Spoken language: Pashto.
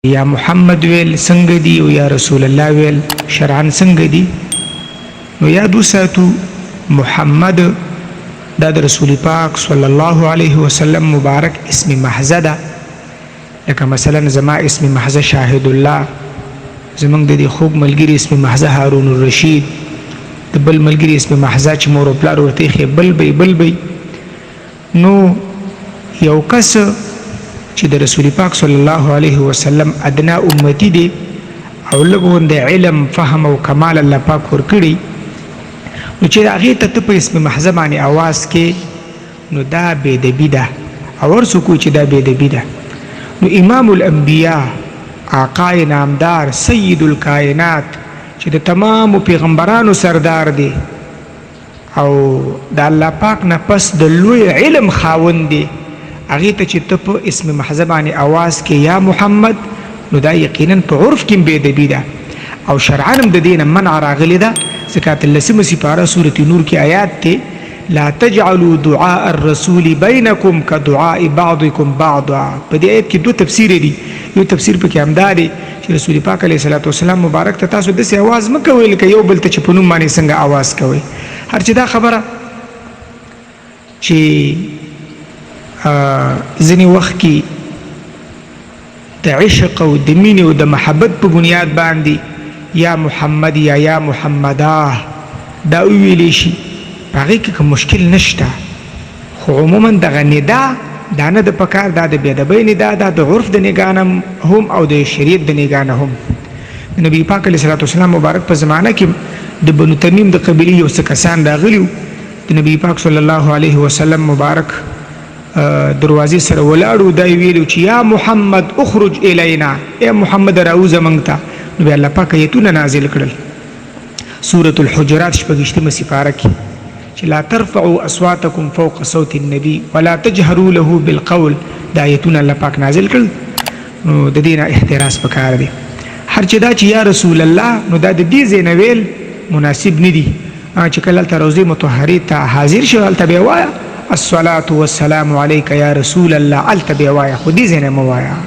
یا محمد ویل څنګه دی او یا رسول الله ویل شرعاً څنګه دی. نو یاد وساتو محمد دا د رسول پاک صلی الله علیه وسلم مبارک اسم محضه ده. لکه مثلا زما اسم محضه شاهد الله، زمونږ د دې خوږ ملګري اسم محضه هارون الرشید، د بل ملګري اسم محضه چې مور او پلار ورته ایښی بل بی. نو یو کس چې د رسول پاک صلی الله علیه وسلم ادنا امتی دی او لږ غوندې علم فهم او کمال الله پاک ورکړي، نو چې هغې ته ته په اسم محضه باندې اواز کې، نو دا بېدبي ده او هر څوک چې دا بېدبي ده. نو امام الانبیاء آقای نامدار سید الکائنات چې د تمامو پیغمبرانو سردار دی او د الله پاک نه پس د لوی علم خاوند دی، هغې ته چې ته په اسم محضه باندې اواز کې یا محمد، نو دا یقینا په عرف کې بېدبي ده او شرعاً هم د دې نه منع راغلې ده. ځکه 13 سپاره سورة نور کې آیات دی لا تجعلوا دعاء الرسول بینکم کدعاء بعضکم بعضا. په دې آیت کې دو تفسیر دي. یو تفسیر پکې همدا دی چې رسول پاک علیه الصلاة والسلام مبارک ته تاسو داسې اواز مه کوئ لکه یو بل ته چې په نوم باندې څنګه اواز کوئ. هر چې دا خبره چې ځینې وخت کې د عشق او د مینې او د محبت په بنیاد باندې یا محمد یا محمدا دا وویلی شي، په هغې کې که مشکل نشته، خو عموما دغه ندا دا نه د پکار، دا د بېادبۍ ندا ده، د عرف د نګاه نه هم او د شریعت د نګاه نه هم. د نبي پاک علیه صلات وسلام مبارک په زمانه کې د بنو تمیم د قبیلې یو څه کسان راغلي وو. د نبي پاک صلی الله علیه وسلم مبارک دروازې سره ولاړو، دا یې ویلو چې یا محمد اخرج الینا، ای محمد راوځه موږ ته. نو بیا الله پاک ایتونه نازل کړل سورة الحجرات 28 سپاره کې چې لا ترفعوا اصواتکم فوق صوت النبي ولا تجهروا له بالقول. دا ایتونه الله پاک نازل کړل. نو د دې نه احتراز پکار دی. هر چې دا چې یا رسول الله، نو دا د دې ځای نه ویل مناسب نه دي. چې کله هلته روضې مطهرې ته حاضر شو هلته بیا وایه الصلاة والسلام علیک یا رسول الله، هلته بیا وایه، خو دې ځای نه مه وایه.